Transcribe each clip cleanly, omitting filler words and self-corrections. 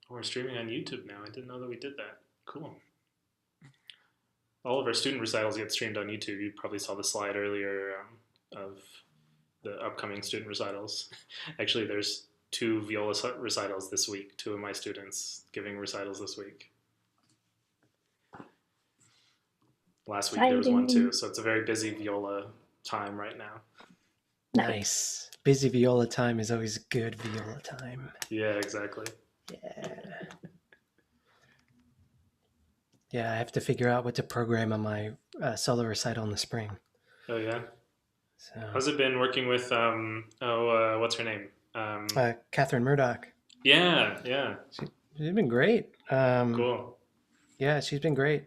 We're streaming on YouTube now. I didn't know that we did that. Cool. All of our student recitals get streamed on YouTube. You probably saw the slide earlier of the upcoming student recitals. Actually, there's two viola recitals this week. Two of my students giving recitals this week. Last week there was one too, Exciting. so it's a very busy viola time right now. Nice. Busy viola time is always good viola time. Yeah, exactly. Yeah. Yeah, I have to figure out what to program on my solo recital in the spring. Oh yeah. So, How's it been working with what's her name? Catherine Murdoch, Yeah, yeah. she's been great. Cool. Yeah, she's been great.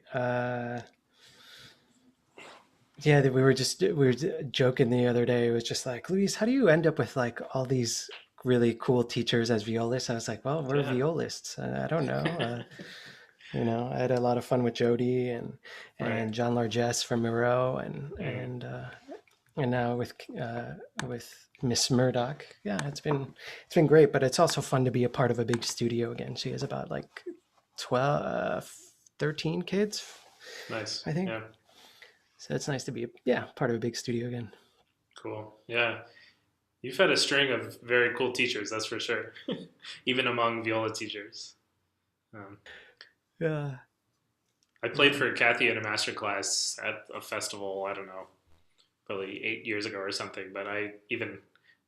Yeah, we were joking the other day. It was just like, Luis, how do you end up with like all these really cool teachers as violists? I was like, well, we're Yeah. violists. I don't know. I had a lot of fun with Jody Right. and John Largess from Miro Mm. and now with Miss Murdoch. Yeah, it's been great, but it's also fun to be a part of a big studio again. She has about like 12, 13 kids, Nice. I think. Yeah. So it's nice to be part of a big studio again. Cool. Yeah. You've had a string of very cool teachers, that's for sure. Even among viola teachers. Um, Yeah. I played Yeah. for Kathy at a master class at a festival, I don't know, probably 8 years ago or something. But I, even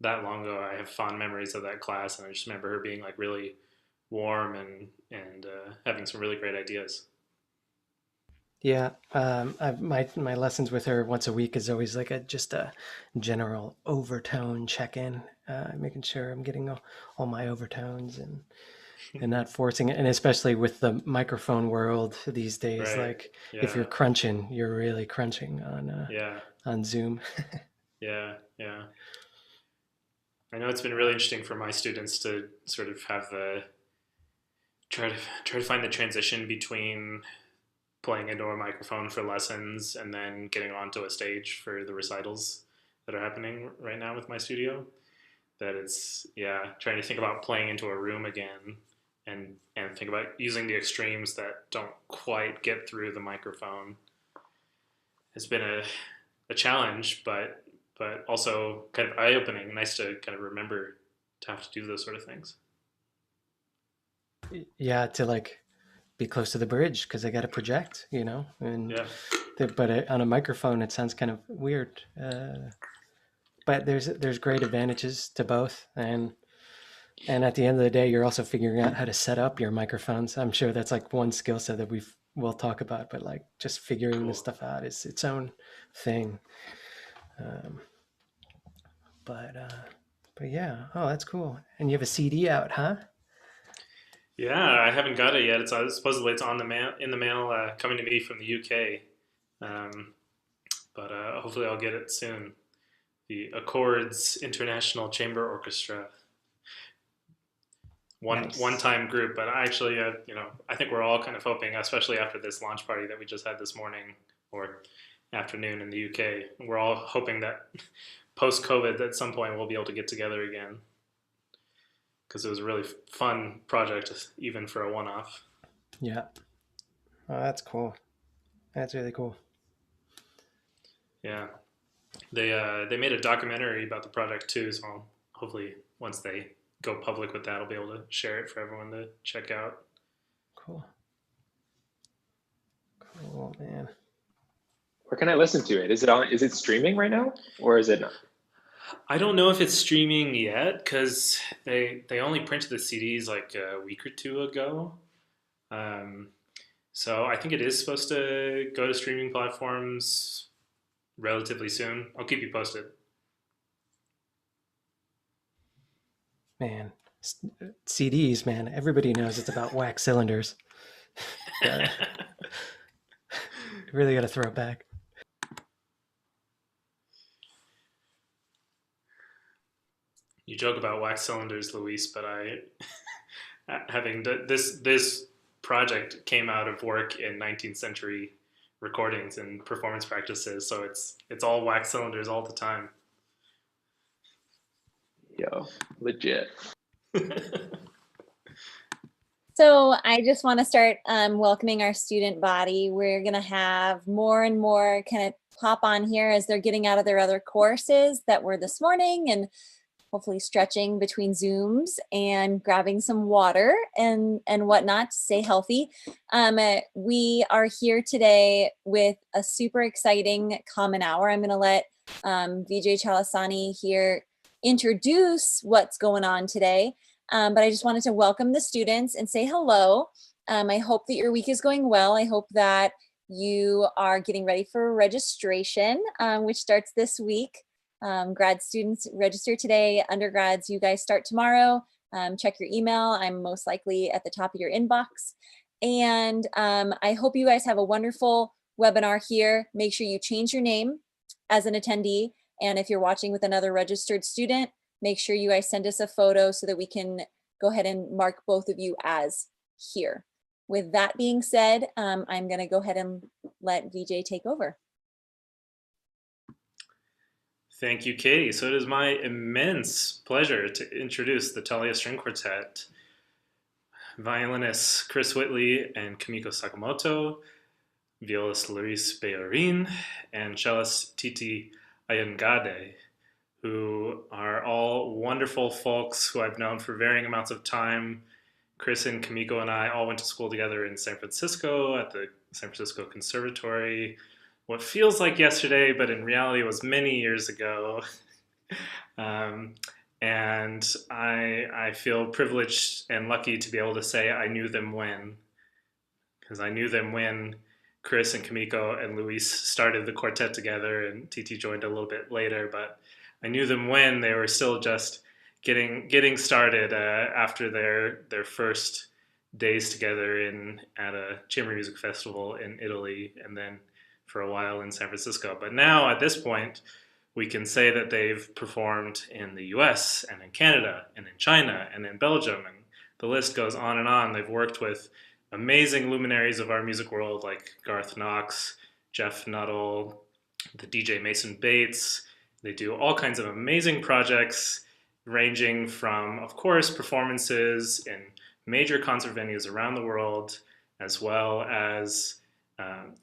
that long ago, I have fond memories of that class. And I just remember her being like really warm and having some really great ideas. Yeah, my lessons with her once a week is always like just a general overtone check-in, making sure I'm getting all my overtones and not forcing it. And especially with the microphone world these days, Right. like if you're Yeah. crunching, you're really crunching Yeah. on Zoom. Yeah. Yeah. I know it's been really interesting for my students to sort of have the try to find the transition between playing into a microphone for lessons and then getting onto a stage for the recitals that are happening right now with my studio. That it's trying to think about playing into a room again and think about using the extremes that don't quite get through the microphone. It's been a challenge, but also kind of eye opening. Nice to kind of remember to have to do those sort of things. Yeah, to like be close to the bridge because I got to project, and Yeah, on a microphone it sounds kind of weird. But there's great advantages to both, and at the end of the day, you're also figuring out how to set up your microphones. I'm sure that's like one skill set that we'll talk about, but like just figuring this cool. stuff out is its own thing. Um, but yeah, oh, that's cool. And you have a CD out, huh? Yeah, I haven't got it yet. It's supposedly it's on the mail in the mail coming to me from the UK, um, but hopefully I'll get it soon. The Accords International Chamber Orchestra, one Nice. time group, but I actually I think we're all kind of hoping, especially after this launch party that we just had this morning or afternoon in the UK, we're all hoping that post COVID at some point we'll be able to get together again because it was a really fun project even for a one off. Yeah. Oh, that's cool. That's really cool. Yeah. They made a documentary about the project too, so hopefully once they go public with that, I'll be able to share it for everyone to check out. Cool. Cool, man. Where can I listen to it? Is it on? Is it streaming right now, or is it not? I don't know if it's streaming yet because they only printed the CDs like a week or two ago. Um, so I think it is supposed to go to streaming platforms relatively soon. I'll keep you posted. Man, CDs, man. Everybody knows it's about wax cylinders. Got really got to throw it back. You joke about wax cylinders, Luis, but I having this project came out of work in 19th century recordings and performance practices, so it's all wax cylinders all the time. Yo, legit. So I just want to start welcoming our student body. We're going to have more and more kind of pop on here as they're getting out of their other courses that were this morning, and hopefully stretching between Zooms and grabbing some water and whatnot to stay healthy. We are here today with a super exciting Common Hour. I'm going to let Vijay Chalasani here introduce what's going on today. But I just wanted to welcome the students and say hello. I hope that your week is going well. I hope that you are getting ready for registration, which starts this week. Grad students register today. Undergrads, you guys start tomorrow. Check your email. I'm most likely at the top of your inbox. And I hope you guys have a wonderful webinar here. Make sure you change your name as an attendee. And if you're watching with another registered student, make sure you guys send us a photo so that we can go ahead and mark both of you as here. With that being said, I'm going to go ahead and let Vijay take over. Thank you, Katie. So it is my immense pleasure to introduce the Thalia String Quartet. Violinists Chris Whitley and Kamiko Sakamoto, violist Luis Beorin, and cellist Titi Ayangade, who are all wonderful folks who I've known for varying amounts of time. Chris and Kamiko and I all went to school together in San Francisco at the San Francisco Conservatory. What feels like yesterday, but in reality was many years ago. And I feel privileged and lucky to be able to say I knew them when, because I knew them when Chris and Kamiko and Luis started the quartet together, and Titi joined a little bit later, but I knew them when they were still just getting started after their first days together at a chamber music festival in Italy, and then for a while in San Francisco. But now at this point, we can say that they've performed in the US and in Canada and in China and in Belgium, and the list goes on and on. They've worked with amazing luminaries of our music world like Garth Knox, Jeff Nuttall, the DJ Mason Bates. They do all kinds of amazing projects ranging from, of course, performances in major concert venues around the world, as well as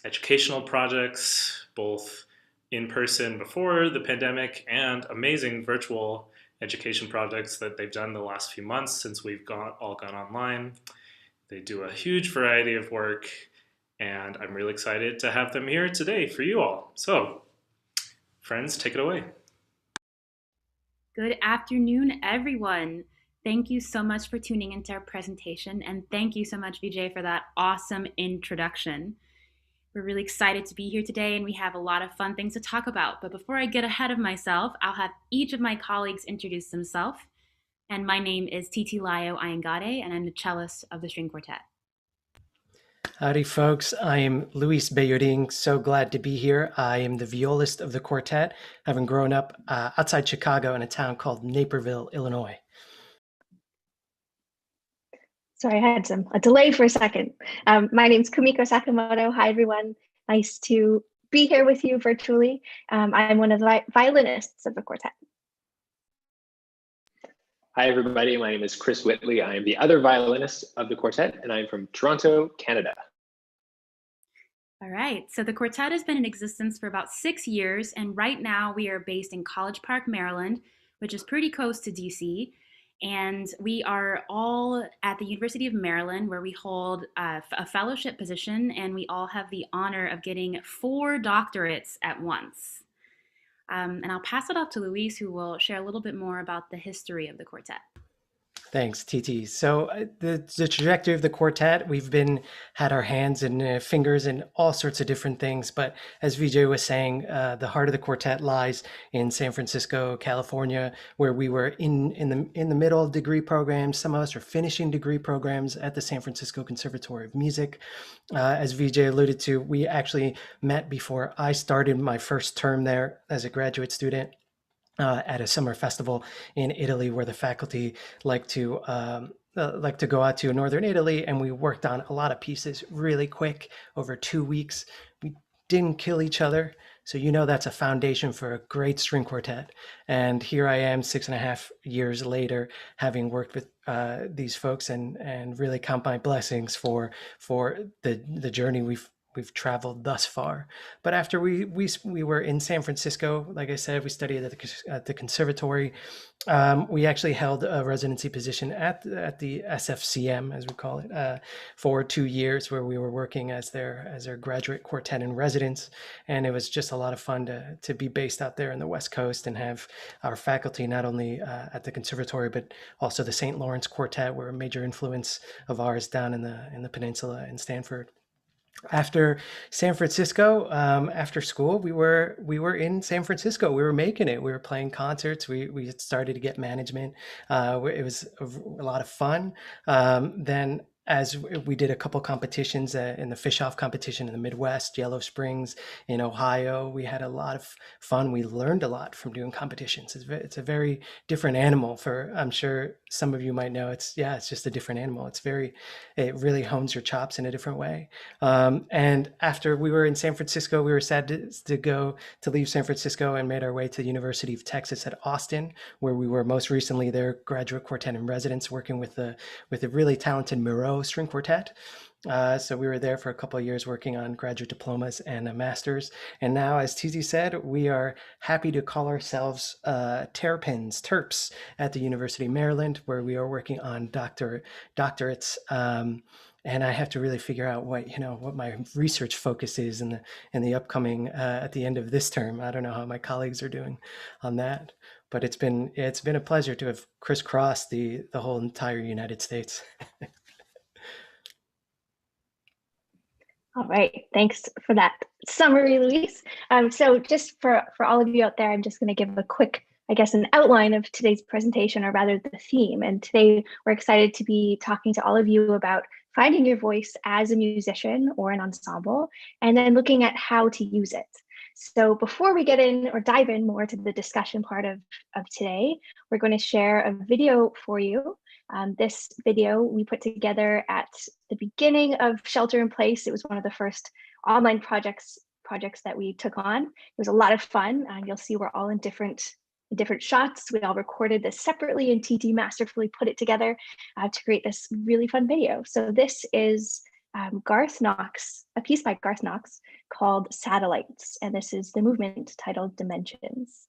educational projects, both in person before the pandemic and amazing virtual education projects that they've done the last few months since we've all gone online. They do a huge variety of work, and I'm really excited to have them here today for you all. So, friends, take it away. Good afternoon, everyone. Thank you so much for tuning into our presentation, and thank you so much, Vijay, for that awesome introduction. We're really excited to be here today, and we have a lot of fun things to talk about. But before I get ahead of myself, I'll have each of my colleagues introduce themselves. And my name is Titi Layo Ayangade, and I'm the cellist of the string quartet. Howdy, folks. I am Luis Beorin. So glad to be here. I am the violist of the quartet, having grown up outside Chicago in a town called Naperville, Illinois. Sorry, I had a delay for a second. My name's Kamiko Sakamoto. Hi, everyone. Nice to be here with you virtually. I'm one of the violinists of the quartet. Hi, everybody. My name is Chris Whitley. I am the other violinist of the quartet, and I'm from Toronto, Canada. All right, so the quartet has been in existence for about 6 years, and right now we are based in College Park, Maryland, which is pretty close to DC. And we are all at the University of Maryland, where we hold a fellowship position, and we all have the honor of getting 4 doctorates at once. And I'll pass it off to Luis, who will share a little bit more about the history of the quartet. Thanks, Titi. So the trajectory of the quartet, we've had our hands and fingers in all sorts of different things. But as Vijay was saying, the heart of the quartet lies in San Francisco, California, where we were in the middle of degree programs. Some of us are finishing degree programs at the San Francisco Conservatory of Music. As Vijay alluded to, we actually met before I started my first term there as a graduate student. At a summer festival in Italy, where the faculty like to go out to northern Italy, and we worked on a lot of pieces really quick over 2 weeks. We didn't kill each other, So you know that's a foundation for a great string quartet. And here I am 6.5 years later, having worked with these folks and really count my blessings for the journey we've traveled thus far. But after we were in San Francisco, like I said, we studied at the conservatory. We actually held a residency position at the SFCM, as we call it, for 2 years, where we were working as their graduate quartet in residence, and it was just a lot of fun to be based out there in the West Coast and have our faculty not only at the conservatory but also the St. Lawrence Quartet were a major influence of ours down in the peninsula in Stanford. After San Francisco, after school, we were in San Francisco. We were making it. We were playing concerts. We had started to get management. It was a lot of fun. Then as we did a couple competitions in the fish-off competition in the Midwest, Yellow Springs in Ohio, we had a lot of fun. We learned a lot from doing competitions. It's a very different animal. For I'm sure some of you might know. It's just a different animal. It really hones your chops in a different way. And after we were in San Francisco, we were sad to leave San Francisco and made our way to the University of Texas at Austin, where we were most recently their graduate quartet in residence, working with a really talented Moreau string quartet. So we were there for a couple of years working on graduate diplomas and a master's. And now, as TZ said, we are happy to call ourselves Terps at the University of Maryland, where we are working on doctorates. And I have to really figure out what my research focus is in the upcoming at the end of this term. I don't know how my colleagues are doing on that, but it's been a pleasure to have crisscrossed the whole entire United States. All right, thanks for that summary, Luis. So just for all of you out there, I'm just going to give a quick, an outline of today's presentation, or rather the theme. And today we're excited to be talking to all of you about finding your voice as a musician or an ensemble, and then looking at how to use it. So before we get in or dive in more to the discussion part of today, we're going to share a video for you. This video we put together at the beginning of Shelter in Place. It was one of the first online projects that we took on. It was a lot of fun. You'll see we're all in different shots. We all recorded this separately, and TT masterfully put it together to create this really fun video. So this is Garth Knox, a piece by Garth Knox called Satellites, and this is the movement titled Dimensions.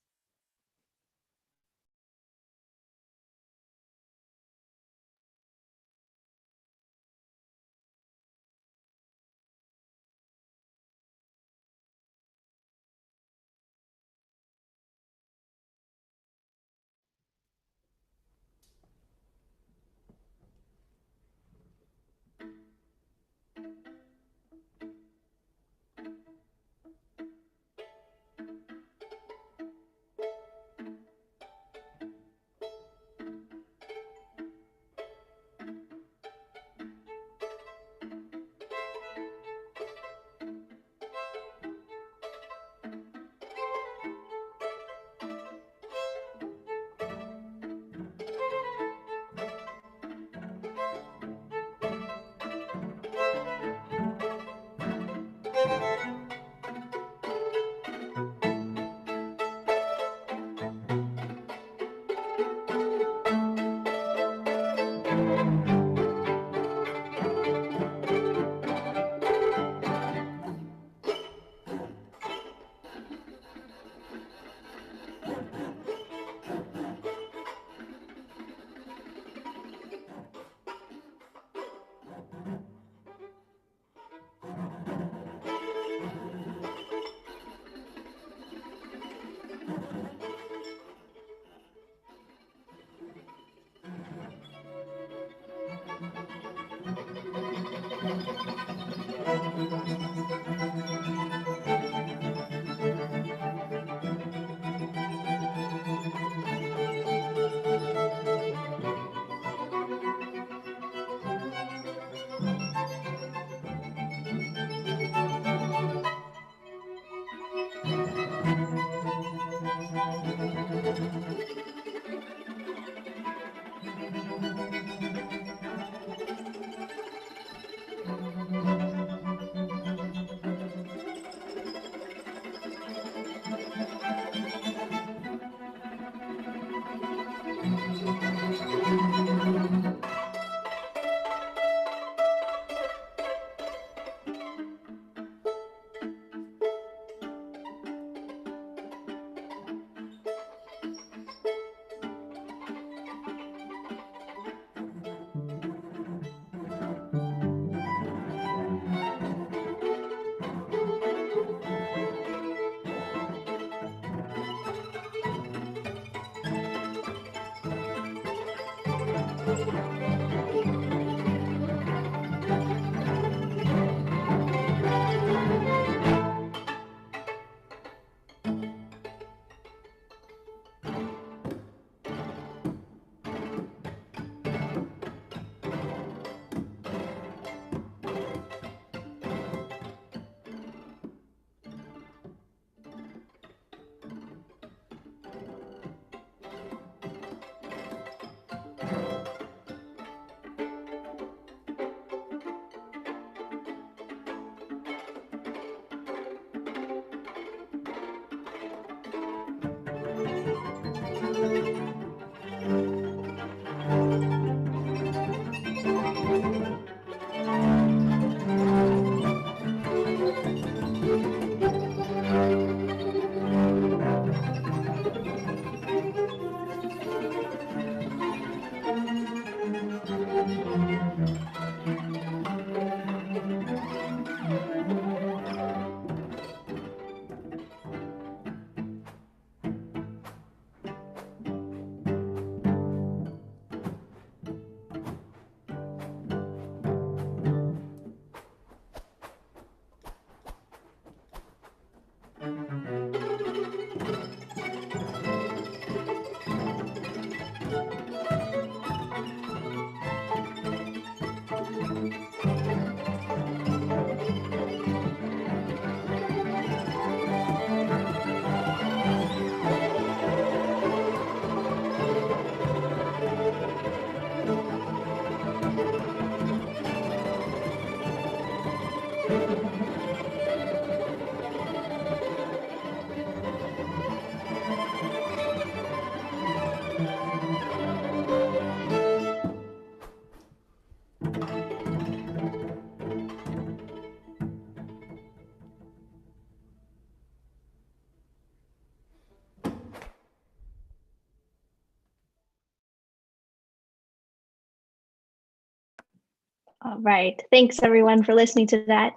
All right. Thanks everyone for listening to that.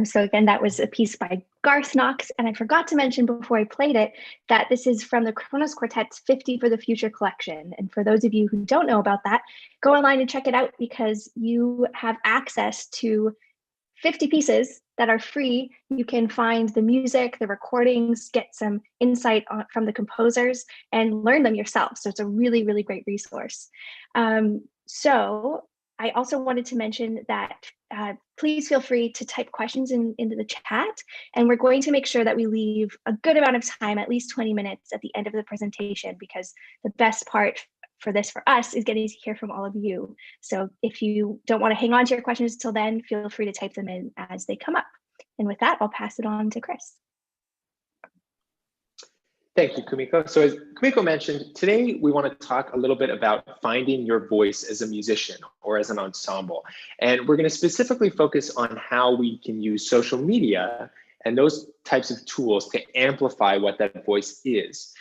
So again, that was a piece by Garth Knox. And I forgot to mention before I played it, that this is from the Kronos Quartet's 50 for the Future collection. And for those of you who don't know about that, go online and check it out because you have access to 50 pieces that are free. You can find the music, the recordings, get some insight from the composers and learn them yourself. So it's a really, really great resource. So I also wanted to mention that please feel free to type questions into the chat, and we're going to make sure that we leave a good amount of time, at least 20 minutes at the end of the presentation, because the best part for this for us is getting to hear from all of you. So if you don't want to hang on to your questions till then, feel free to type them in as they come up. And with that, I'll pass it on to Chris. Thank you, Kumiko. So as Kumiko mentioned, today we want to talk a little bit about finding your voice as a musician or as an ensemble. And we're going to specifically focus on how we can use social media and those types of tools to amplify what that voice is.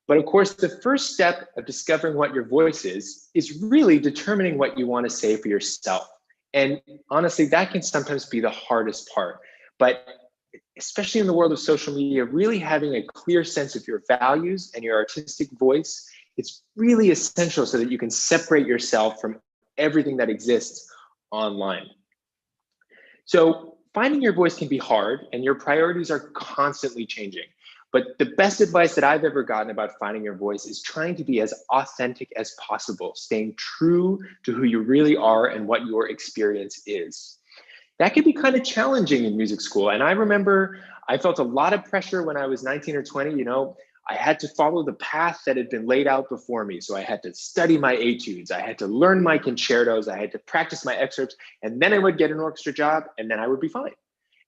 But of course, the first step of discovering what your voice is really determining what you want to say for yourself. And honestly, that can sometimes be the hardest part. But especially in the world of social media, really having a clear sense of your values and your artistic voice, it's really essential so that you can separate yourself from everything that exists online. So finding your voice can be hard and your priorities are constantly changing. But the best advice that I've ever gotten about finding your voice is trying to be as authentic as possible, staying true to who you really are and what your experience is. That can be kind of challenging in music school. And I remember I felt a lot of pressure when I was 19 or 20. You know, I had to follow the path that had been laid out before me. So I had to study my etudes, I had to learn my concertos, I had to practice my excerpts, and then I would get an orchestra job and then I would be fine.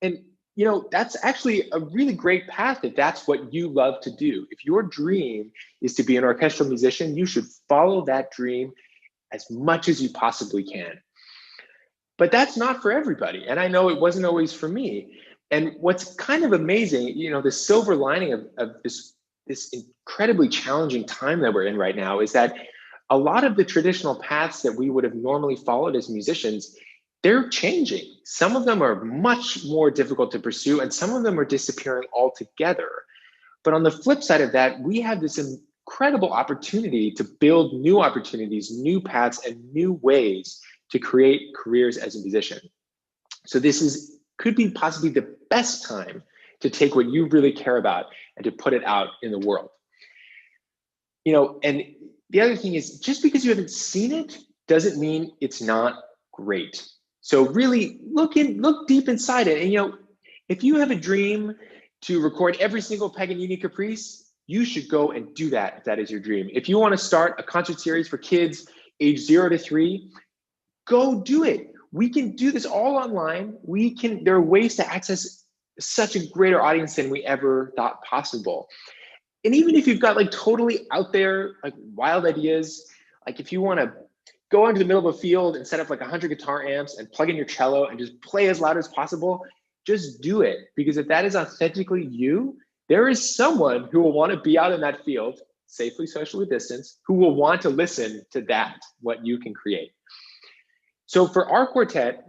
And you know, that's actually a really great path if that's what you love to do. If your dream is to be an orchestral musician, you should follow that dream as much as you possibly can. But that's not for everybody. And I know it wasn't always for me. And what's kind of amazing, you know, the silver lining of this incredibly challenging time that we're in right now is that a lot of the traditional paths that we would have normally followed as musicians, they're changing. Some of them are much more difficult to pursue and some of them are disappearing altogether. But on the flip side of that, we have this incredible opportunity to build new opportunities, new paths, and new ways to create careers as a musician. So this could be possibly the best time to take what you really care about and to put it out in the world. And the other thing is, just because you haven't seen it doesn't mean it's not great. So really look deep inside it. And if you have a dream to record every single Paganini Caprice, you should go and do that if that is your dream. If you want to start a concert series for kids age 0 to 3, go do it. We can do this all online. There are ways to access such a greater audience than we ever thought possible. And even if you've got like totally out there, like wild ideas, like if you want to go into the middle of a field and set up like 100 guitar amps and plug in your cello and just play as loud as possible, just do it. Because if that is authentically you, there is someone who will want to be out in that field, safely socially distanced, who will want to listen to what you can create. So for our quartet,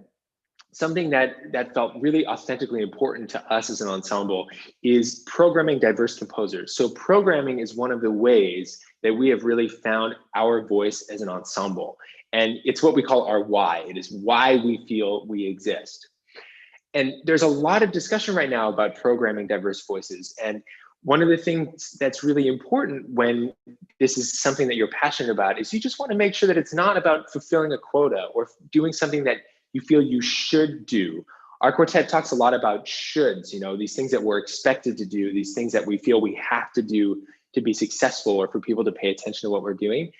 something that felt really authentically important to us as an ensemble is programming diverse composers. So programming is one of the ways that we have really found our voice as an ensemble. And it's what we call our why. It is why we feel we exist. And there's a lot of discussion right now about programming diverse voices. And one of the things that's really important when this is something that you're passionate about is you just want to make sure that it's not about fulfilling a quota or doing something that you feel you should do. Our quartet talks a lot about shoulds, these things that we're expected to do, these things that we feel we have to do to be successful or for people to pay attention to what we're doing.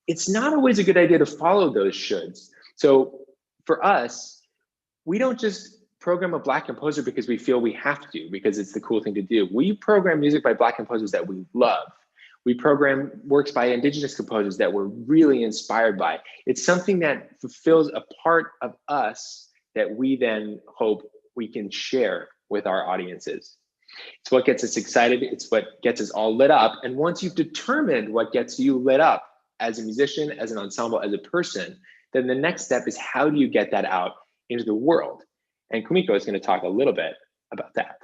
It's not always a good idea to follow those shoulds. So for us, we don't just program a Black composer because we feel we have to, because it's the cool thing to do. We program music by Black composers that we love. We program works by Indigenous composers that we're really inspired by. It's something that fulfills a part of us that we then hope we can share with our audiences. It's what gets us excited. It's what gets us all lit up. And once you've determined what gets you lit up as a musician, as an ensemble, as a person, then the next step is how do you get that out into the world? And Kumiko is going to talk a little bit about that.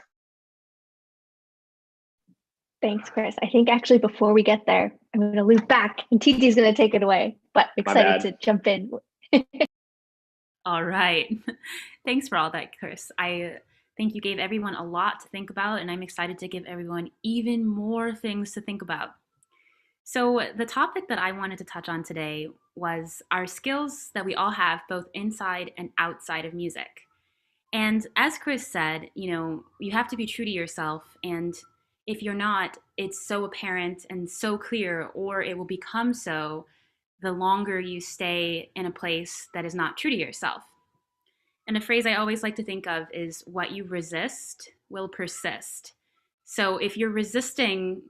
Thanks, Chris. I think actually before we get there, I'm going to loop back and TT's going to take it away, but excited to jump in. All right. Thanks for all that, Chris. I think you gave everyone a lot to think about, and I'm excited to give everyone even more things to think about. So the topic that I wanted to touch on today was our skills that we all have both inside and outside of music. And as Chris said, you have to be true to yourself, and if you're not, it's so apparent and so clear, or it will become so the longer you stay in a place that is not true to yourself. And a phrase I always like to think of is what you resist will persist. So if you're resisting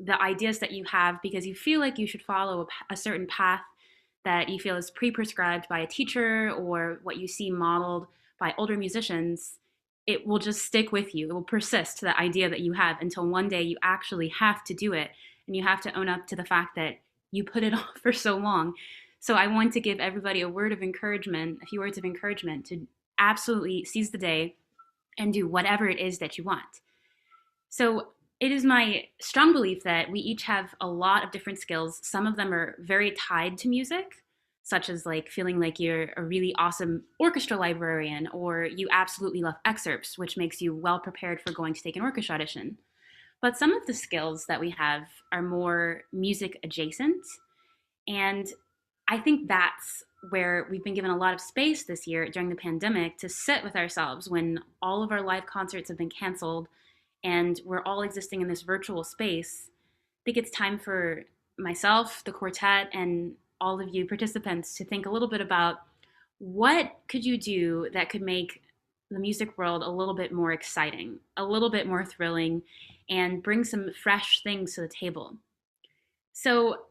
the ideas that you have because you feel like you should follow a certain path that you feel is pre-prescribed by a teacher or what you see modeled by older musicians, it will just stick with you. It will persist to the idea that you have until one day you actually have to do it. And you have to own up to the fact that you put it off for so long. So I want to give everybody a few words of encouragement to absolutely seize the day and do whatever it is that you want. So it is my strong belief that we each have a lot of different skills. Some of them are very tied to music, such as like feeling like you're a really awesome orchestra librarian, or you absolutely love excerpts, which makes you well prepared for going to take an orchestra audition. But some of the skills that we have are more music adjacent. And I think that's where we've been given a lot of space this year during the pandemic to sit with ourselves when all of our live concerts have been canceled and we're all existing in this virtual space. I think it's time for myself, the quartet, and all of you participants to think a little bit about what could you do that could make the music world a little bit more exciting, a little bit more thrilling, and bring some fresh things to the table. So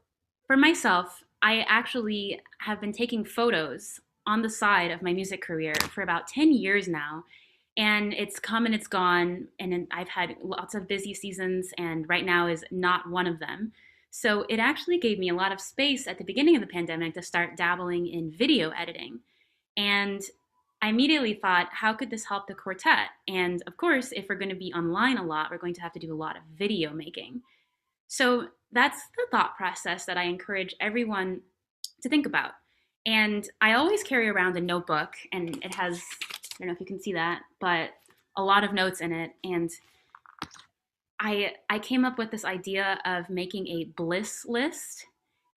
for myself, I actually have been taking photos on the side of my music career for about 10 years now. And it's come and it's gone. And I've had lots of busy seasons, and right now is not one of them. So it actually gave me a lot of space at the beginning of the pandemic to start dabbling in video editing. And I immediately thought, how could this help the quartet? And of course, if we're going to be online a lot, we're going to have to do a lot of video making. So that's the thought process that I encourage everyone to think about. And I always carry around a notebook, and it has, I don't know if you can see that, but a lot of notes in it. And I came up with this idea of making a bliss list,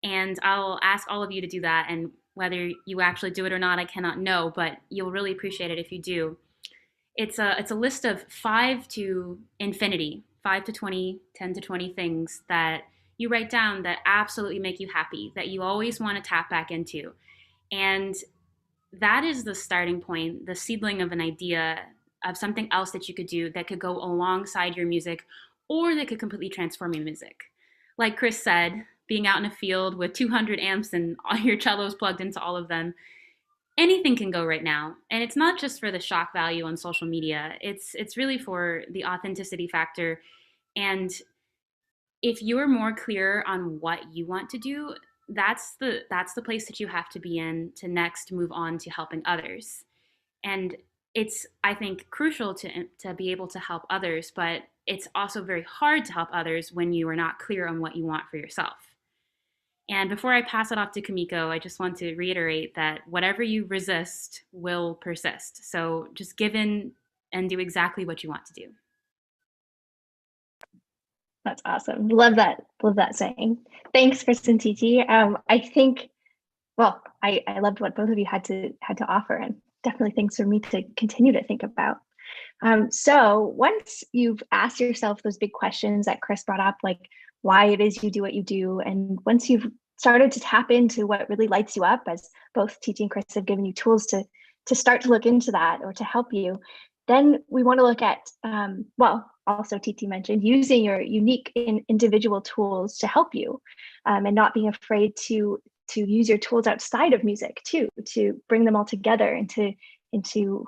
and I'll ask all of you to do that. And whether you actually do it or not, I cannot know, but you'll really appreciate it if you do. It's a list of 5 to infinity, 5 to 20, 10 to 20 things that you write down that absolutely make you happy, that you always want to tap back into. And that is the starting point, the seedling of an idea of something else that you could do that could go alongside your music or that could completely transform your music. Like Chris said, being out in a field with 200 amps and all your cellos plugged into all of them, anything can go right now. And it's not just for the shock value on social media. It's really for the authenticity factor. And if you're more clear on what you want to do, that's the place that you have to be in to next move on to helping others. And it's, I think, crucial to be able to help others, but it's also very hard to help others when you are not clear on what you want for yourself. And before I pass it off to Kamiko, I just want to reiterate that whatever you resist will persist. So just give in and do exactly what you want to do. That's awesome. Love that. Love that saying. Thanks, Chris and Titi. I think, well, I loved what both of you had to offer, and definitely things for me to continue to think about. So once you've asked yourself those big questions that Chris brought up, like why it is you do what you do, and once you've started to tap into what really lights you up, as both Titi and Chris have given you tools to start to look into that or to help you, then we want to look at, well, also Titi mentioned using your unique individual tools to help you, and not being afraid to use your tools outside of music too, to bring them all together into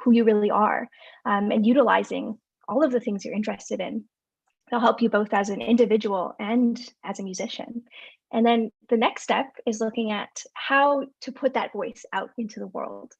who you really are, and utilizing all of the things you're interested in. They'll help you both as an individual and as a musician. And then the next step is looking at how to put that voice out into the world.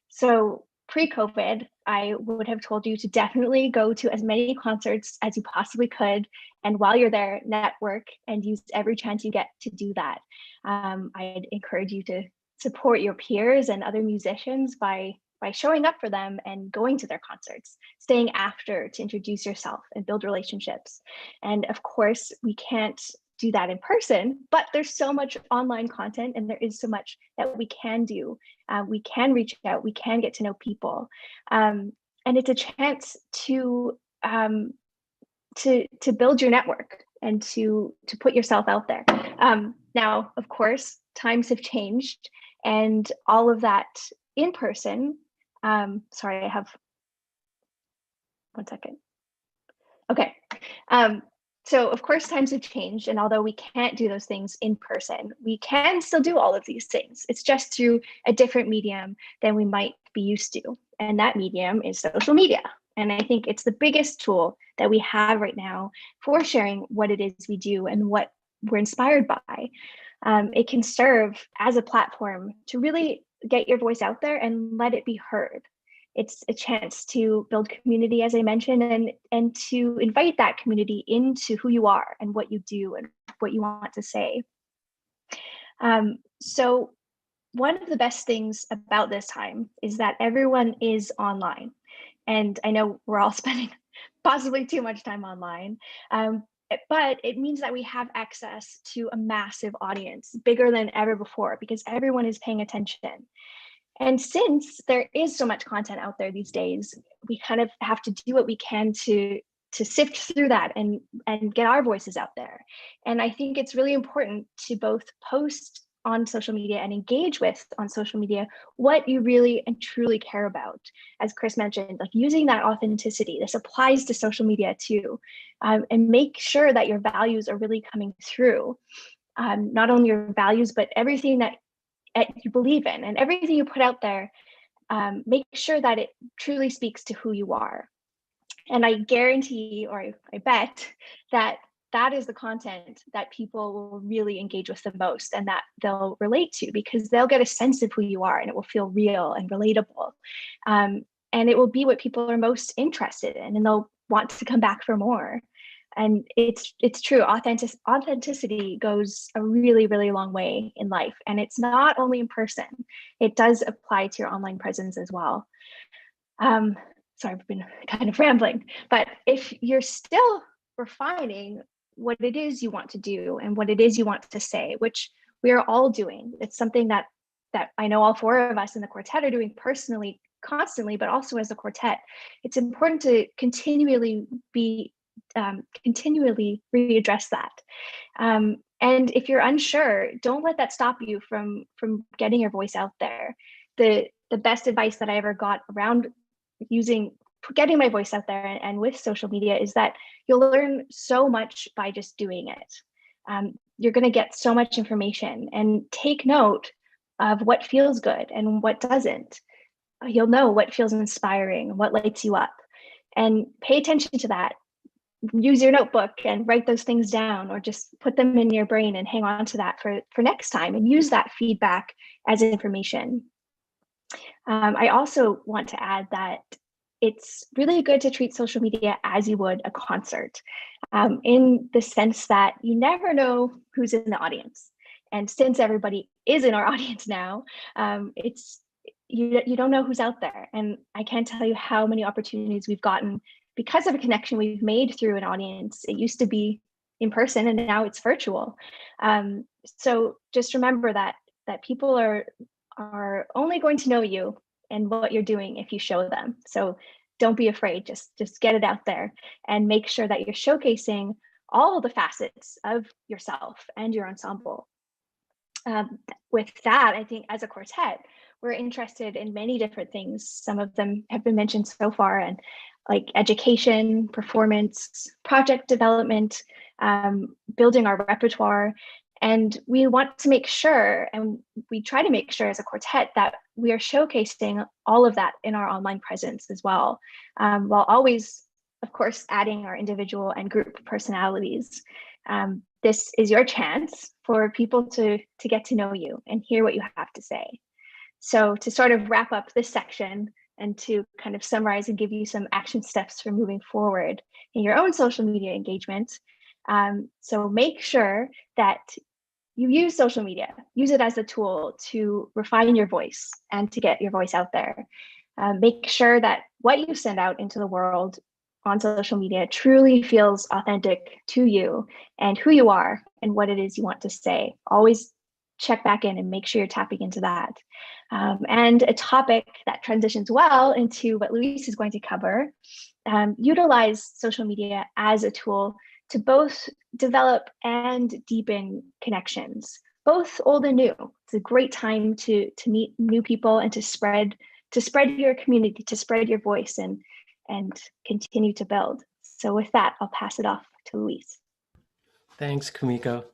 So pre-COVID, I would have told you to definitely go to as many concerts as you possibly could. And while you're there, network and use every chance you get to do that. I'd encourage you to support your peers and other musicians by showing up for them and going to their concerts, staying after to introduce yourself and build relationships. And of course, we can't do that in person, but there's so much online content and there is so much that we can do. We can reach out, we can get to know people. And it's a chance to build your network and to put yourself out there. Now, of course, times have changed and all of that in person. Sorry, I have 1 second. Okay. So of course, times have changed, and although we can't do those things in person, we can still do all of these things. It's just through a different medium than we might be used to, and that medium is social media. And I think it's the biggest tool that we have right now for sharing what it is we do and what we're inspired by. It can serve as a platform to really get your voice out there and let it be heard. It's a chance to build community, as I mentioned, and to invite that community into who you are and what you do and what you want to say. So one of the best things about this time is that everyone is online. And I know we're all spending possibly too much time online, but it means that we have access to a massive audience, bigger than ever before, because everyone is paying attention. And since there is so much content out there these days, we kind of have to do what we can to sift through that and get our voices out there. And I think it's really important to both post on social media and engage with on social media what you really and truly care about. As Chris mentioned, like using that authenticity, this applies to social media too, and make sure that your values are really coming through. Not only your values, but everything that you believe in and everything you put out there, make sure that it truly speaks to who you are. And I guarantee, or I bet that is the content that people will really engage with the most and that they'll relate to, because they'll get a sense of who you are and it will feel real and relatable. And it will be what people are most interested in, and they'll want to come back for more. And it's true. Authenticity goes a really, really long way in life. And it's not only in person, it does apply to your online presence as well. Sorry, I've been kind of rambling, but if you're still refining what it is you want to do and what it is you want to say, which we are all doing, it's something that I know all four of us in the quartet are doing personally, constantly, but also as a quartet. It's important to continually readdress that. And if you're unsure, don't let that stop you from getting your voice out there. The best advice that I ever got around getting my voice out there and with social media is that you'll learn so much by just doing it. You're going to get so much information, and take note of what feels good and what doesn't. You'll know what feels inspiring, what lights you up, and pay attention to that. Use your notebook and write those things down, or just put them in your brain and hang on to that for next time, and use that feedback as information. I also want to add that it's really good to treat social media as you would a concert, in the sense that you never know who's in the audience. And since everybody is in our audience now, you don't know who's out there. And I can't tell you how many opportunities we've gotten because of a connection we've made through an audience. It used to be in person, and now it's virtual. So just remember that people are only going to know you and what you're doing if you show them. So don't be afraid, just get it out there and make sure that you're showcasing all the facets of yourself and your ensemble. With that, I think as a quartet, we're interested in many different things. Some of them have been mentioned so far, and like education, performance, project development, building our repertoire. And we want to make sure, and we try to make sure as a quartet, that we are showcasing all of that in our online presence as well, while always, of course, adding our individual and group personalities. This is your chance for people to get to know you and hear what you have to say. So to sort of wrap up this section and to kind of summarize and give you some action steps for moving forward in your own social media engagement. So make sure that you use social media, use it as a tool to refine your voice and to get your voice out there. Make sure that what you send out into the world on social media truly feels authentic to you and who you are and what it is you want to say. Always check back in and make sure you're tapping into that. And a topic that transitions well into what Luis is going to cover, utilize social media as a tool to both develop and deepen connections, both old and new. It's a great time to meet new people and to spread your community, to spread your voice and continue to build. So with that, I'll pass it off to Luis. Thanks, Kumiko.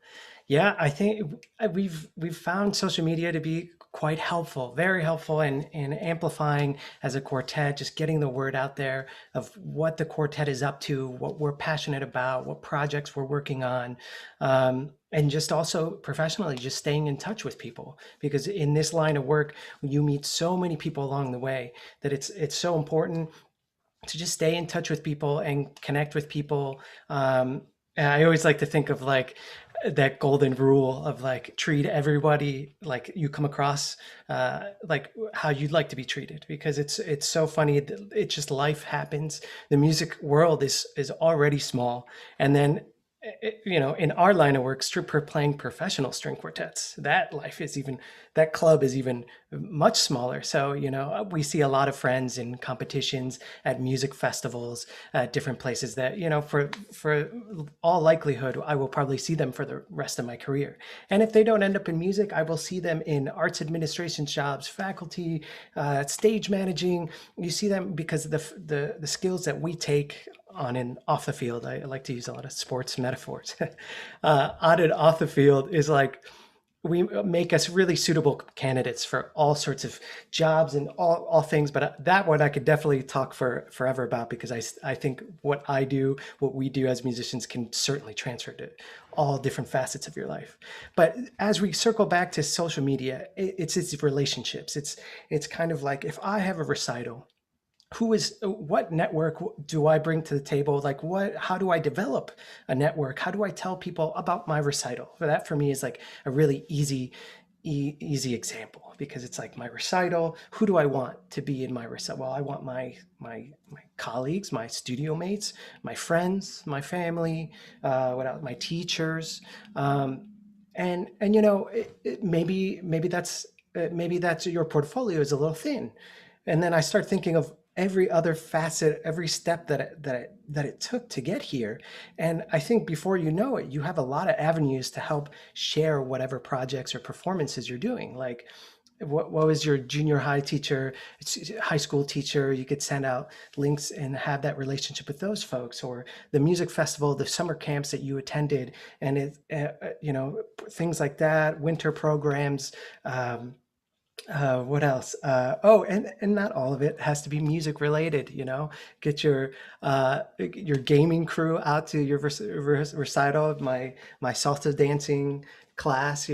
Yeah, I think we've found social media to be quite helpful, very helpful in amplifying as a quartet, just getting the word out there of what the quartet is up to, what we're passionate about, what projects we're working on, and just also professionally, just staying in touch with people. Because in this line of work, you meet so many people along the way that it's so important to just stay in touch with people and connect with people. And I always like to think of like that golden rule of like treat everybody like you come across like how you'd like to be treated, because it's so funny. It's just life happens. The music world is already small, and then in our line of work, playing professional string quartets, that club is even much smaller. So, we see a lot of friends in competitions, at music festivals, at different places that, for all likelihood, I will probably see them for the rest of my career. And if they don't end up in music, I will see them in arts administration jobs, faculty, stage managing. You see them because of the skills that we take on and off the field. I like to use a lot of sports metaphors. On and off the field is like, we make us really suitable candidates for all sorts of jobs and all things. But that one I could definitely talk forever about, because I think what we do as musicians can certainly transfer to all different facets of your life. But as we circle back to social media, it's relationships. It's kind of like, if I have a recital what network do I bring to the table? Like how do I develop a network? How do I tell people about my recital? That for me is like a really easy example, because it's like my recital, who do I want to be in my recital? Well, I want my colleagues, my studio mates, my friends, my family, what else? My teachers, and maybe that's your portfolio is a little thin. And then I start thinking of every other facet, every step that it took to get here. And I think before you know it, you have a lot of avenues to help share whatever projects or performances you're doing. Like, what was your junior high teacher, high school teacher? You could send out links and have that relationship with those folks, or the music festival, the summer camps that you attended, and things like that, winter programs. What else? And not all of it has to be music related. Get your gaming crew out to your recital. My salsa dancing class.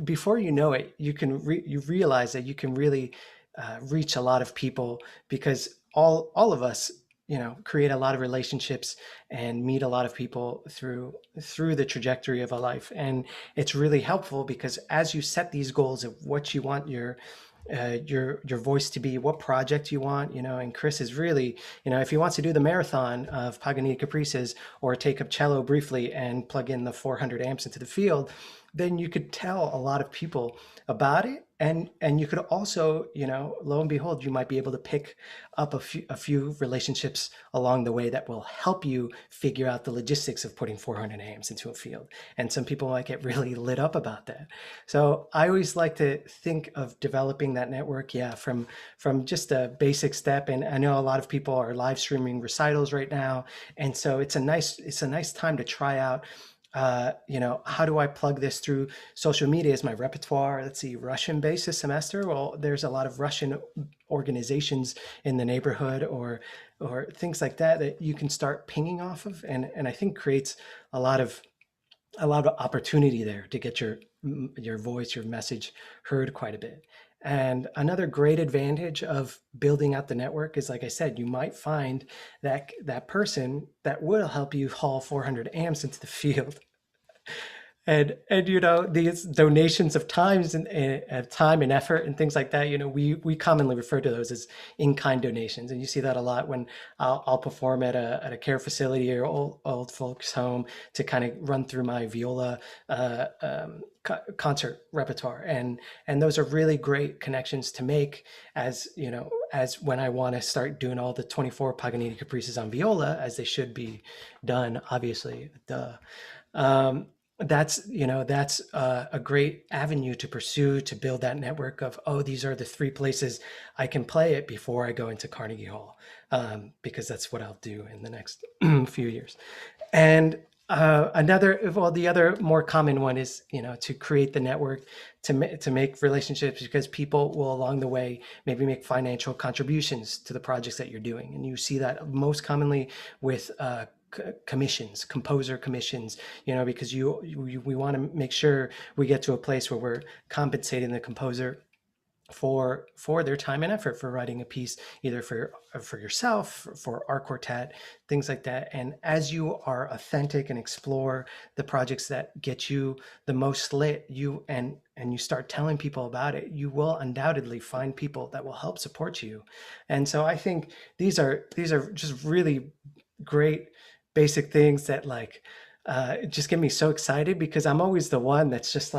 Before you know it, you realize that you can really reach a lot of people, because all of us create a lot of relationships and meet a lot of people through the trajectory of a life. And it's really helpful, because as you set these goals of what you want your voice to be, what project you want, and Chris is really, if he wants to do the marathon of Paganini Caprices, or take up cello briefly and plug in the 400 amps into the field, then you could tell a lot of people about it. And you could also, lo and behold, you might be able to pick up a few relationships along the way that will help you figure out the logistics of putting 400 amps into a field. And some people might get really lit up about that. So I always like to think of developing that network, from just a basic step. And I know a lot of people are live streaming recitals right now, and so it's a nice time to try out. How do I plug this through social media? Is my repertoire, let's see, Russian based this semester? Well, there's a lot of Russian organizations in the neighborhood, or things like that you can start pinging off of, and I think creates a lot of opportunity there to get your voice, your message heard quite a bit. And another great advantage of building out the network is, like I said, you might find that person that will help you haul 400 amps into the field. And these donations of times and time and effort and things like that, we commonly refer to those as in-kind donations. And you see that a lot when I'll perform at a care facility or old folks home to kind of run through my viola concert repertoire. And those are really great connections to make, as when I want to start doing all the 24 Paganini Caprices on viola, as they should be done, obviously. That's a great avenue to pursue, to build that network of, these are the 3 places I can play it before I go into Carnegie Hall, because that's what I'll do in the next few years. And the other more common one is, to create the network, to make relationships, because people will along the way maybe make financial contributions to the projects that you're doing. And you see that most commonly with commissions, composer commissions, because we want to make sure we get to a place where we're compensating the composer for their time and effort for writing a piece, either for yourself, for our quartet, things like that. And as you are authentic and explore the projects that get you the most lit, and you start telling people about it, you will undoubtedly find people that will help support you. And so I think these are just really great basic things that just get me so excited, because I'm always the one that's just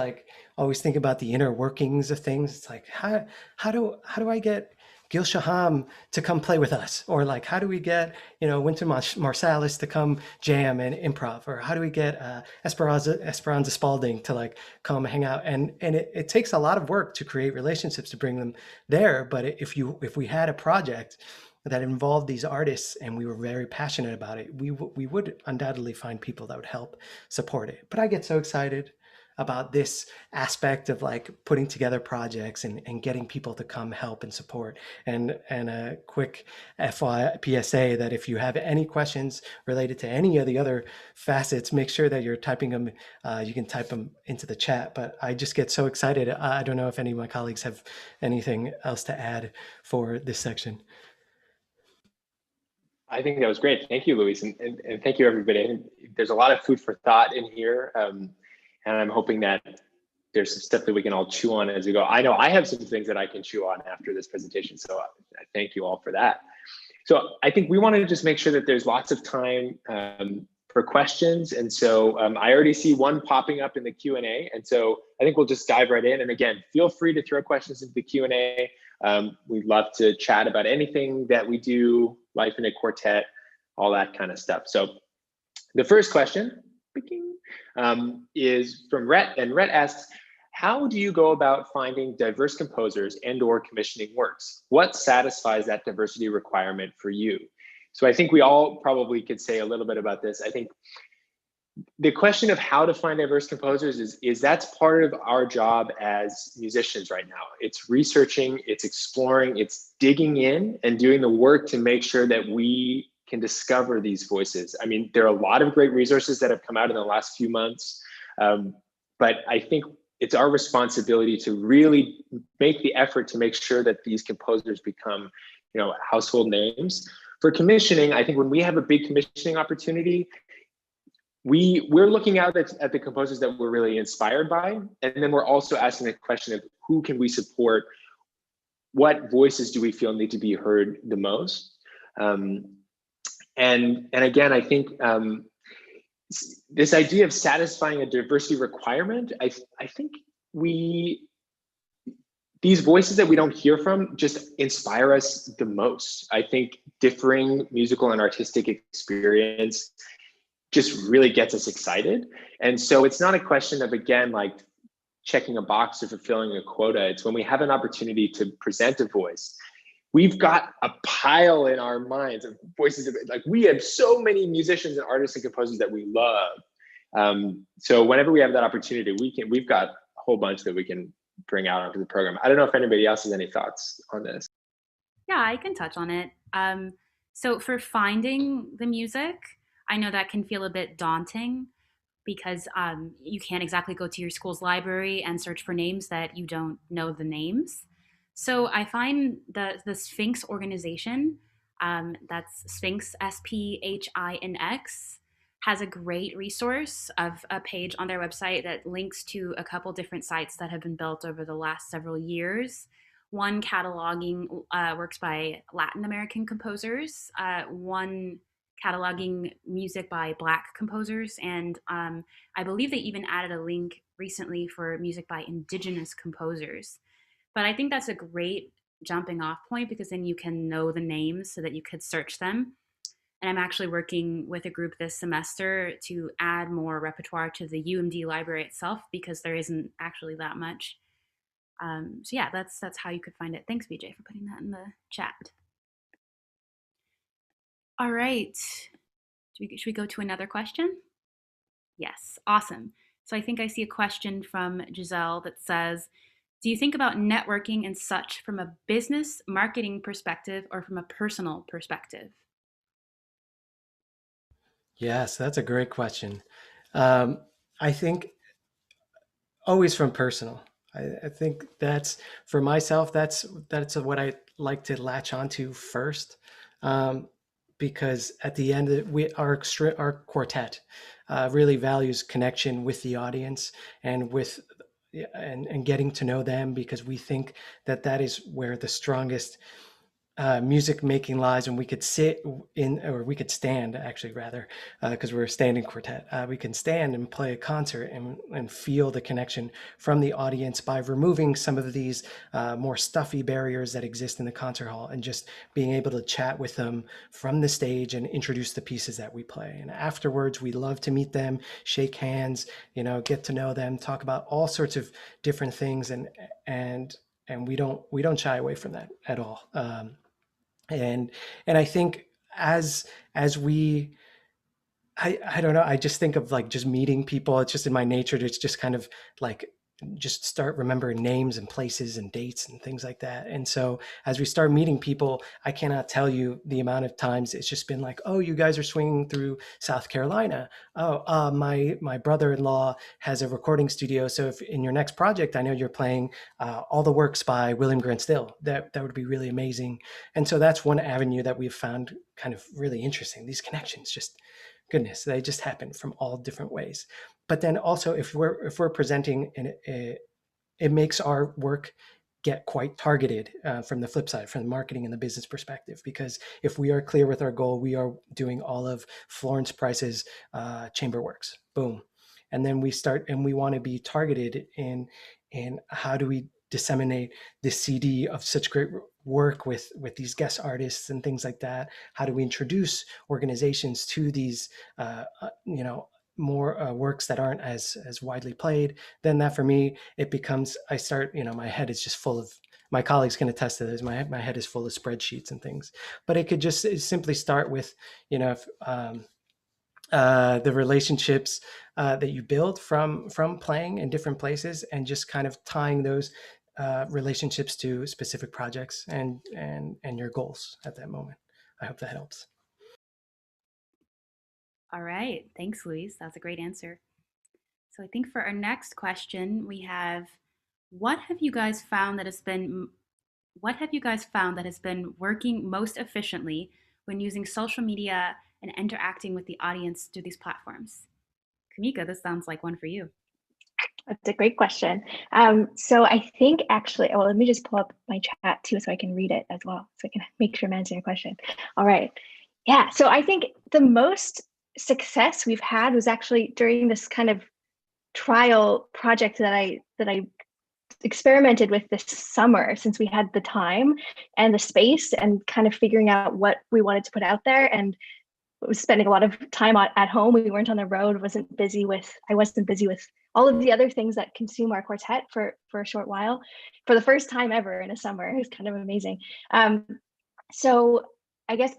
always think about the inner workings of things. It's like, how do I get Gil Shaham to come play with us? Or how do we get, Wynton Marsalis to come jam and improv? Or how do we get Esperanza Spalding to come hang out? And it takes a lot of work to create relationships to bring them there. But if we had a project that involved these artists and we were very passionate about it, we would undoubtedly find people that would help support it. But I get so excited about this aspect of putting together projects and getting people to come help and support. And a quick PSA that if you have any questions related to any of the other facets, make sure that you're typing them. You can type them into the chat, but I just get so excited. I don't know if any of my colleagues have anything else to add for this section. I think that was great. Thank you, Luis, and thank you, everybody. I think there's a lot of food for thought in here, and I'm hoping that there's some stuff that we can all chew on as we go. I know I have some things that I can chew on after this presentation, so I thank you all for that. So I think we want to just make sure that there's lots of time for questions, and so I already see one popping up in the Q&A, and so I think we'll just dive right in. And again, feel free to throw questions into the Q&A. We'd love to chat about anything that we do, life in a quartet, all that kind of stuff. So the first question is from Rhett, and Rhett asks, how do you go about finding diverse composers and/or commissioning works? What satisfies that diversity requirement for you? So I think we all probably could say a little bit about this. I think the question of how to find diverse composers is that's part of our job as musicians right now. It's researching, it's exploring, it's digging in and doing the work to make sure that we can discover these voices. I mean, there are a lot of great resources that have come out in the last few months, but I think it's our responsibility to really make the effort to make sure that these composers become, household names. For commissioning, I think when we have a big commissioning opportunity, we're looking out at the composers that we're really inspired by, and then we're also asking the question of who can we support, what voices do we feel need to be heard the most, and again, I think this idea of satisfying a diversity requirement, I think these voices that we don't hear from just inspire us the most. I think differing musical and artistic experience just really gets us excited. And so it's not a question of, again, like checking a box or fulfilling a quota. It's when we have an opportunity to present a voice. We've got a pile in our minds of voices. Like we have so many musicians and artists and composers that we love. So whenever we have that opportunity, we've got a whole bunch that we can bring out onto the program. I don't know if anybody else has any thoughts on this. Yeah, I can touch on it. So for finding the music, I know that can feel a bit daunting because you can't exactly go to your school's library and search for names that you don't know the names. So I find the Sphinx organization, that's Sphinx, SPHINX, has a great resource of a page on their website that links to a couple different sites that have been built over the last several years. One cataloging works by Latin American composers, one cataloging music by Black composers, and I believe they even added a link recently for music by Indigenous composers. But I think that's a great jumping off point because then you can know the names so that you could search them. And I'm actually working with a group this semester to add more repertoire to the UMD library itself because there isn't actually that much. So yeah, that's how you could find it. Thanks, BJ, for putting that in the chat. All right, should we go to another question? Yes, awesome. So I think I see a question from Giselle that says, do you think about networking and such from a business marketing perspective or from a personal perspective? Yes, that's a great question. I think always from personal. I think that's, for myself, that's what I like to latch onto first, because at the end of it, our quartet really values connection with the audience and with and getting to know them, because we think that is where the strongest music making lies, and we could sit in, or we could stand actually, rather, because we're a standing quartet. We can stand and play a concert and feel the connection from the audience by removing some of these more stuffy barriers that exist in the concert hall, and just being able to chat with them from the stage and introduce the pieces that we play. And afterwards, we love to meet them, shake hands, get to know them, talk about all sorts of different things, and we don't shy away from that at all. And I think as we, I don't know, I just think of like just meeting people. It's just in my nature to just kind of like just start remembering names and places and dates and things like that. And so as we start meeting people, I cannot tell you the amount of times it's just been like, oh, you guys are swinging through South Carolina. Oh, my brother-in-law has a recording studio. So if in your next project, I know you're playing all the works by William Grant Still, that would be really amazing. And so that's one avenue that we've found kind of really interesting. These connections, just goodness, they just happen from all different ways. But then also, if we're presenting, it makes our work get quite targeted from the flip side, from the marketing and the business perspective. Because if we are clear with our goal, we are doing all of Florence Price's chamber works, boom, and then we start, and we want to be targeted in how do we disseminate this CD of such great work with these guest artists and things like that. How do we introduce organizations to these more works that aren't as widely played? Then that for me, it becomes, I start, my head is just full of, my colleagues can attest to this, my head is full of spreadsheets and things. But it could just simply start with, the relationships that you build from playing in different places, and just kind of tying those relationships to specific projects and your goals at that moment. I hope that helps. All right. Thanks, Luis. That's a great answer. So I think for our next question, we have, what have you guys found that has been working most efficiently when using social media and interacting with the audience through these platforms? Kamika, this sounds like one for you. That's a great question. So I think actually, let me just pull up my chat too so I can read it as well, so I can make sure I'm answering your question. All right. Yeah. So I think the most success we've had was actually during this kind of trial project that I experimented with this summer, since we had the time and the space and kind of figuring out what we wanted to put out there. And was spending a lot of time at home. We weren't on the road. I wasn't busy with all of the other things that consume our quartet for a short while. For the first time ever in a summer, it was kind of amazing. So I guess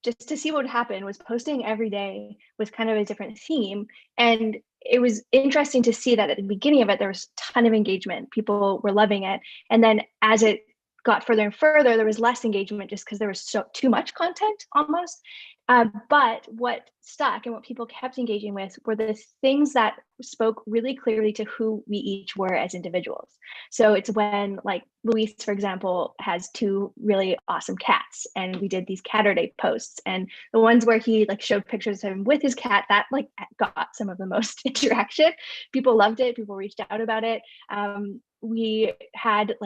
just to see what would happen, was posting every day with kind of a different theme. And it was interesting to see that at the beginning of it, there was a ton of engagement. People were loving it. And then as it got further and further, there was less engagement just because there was too much content almost. But what stuck and what people kept engaging with were the things that spoke really clearly to who we each were as individuals. So it's when, like, Luis, for example, has 2 really awesome cats, and we did these Catter Day posts, and the ones where he showed pictures of him with his cat, that got some of the most interaction. People loved it. People reached out about it. We had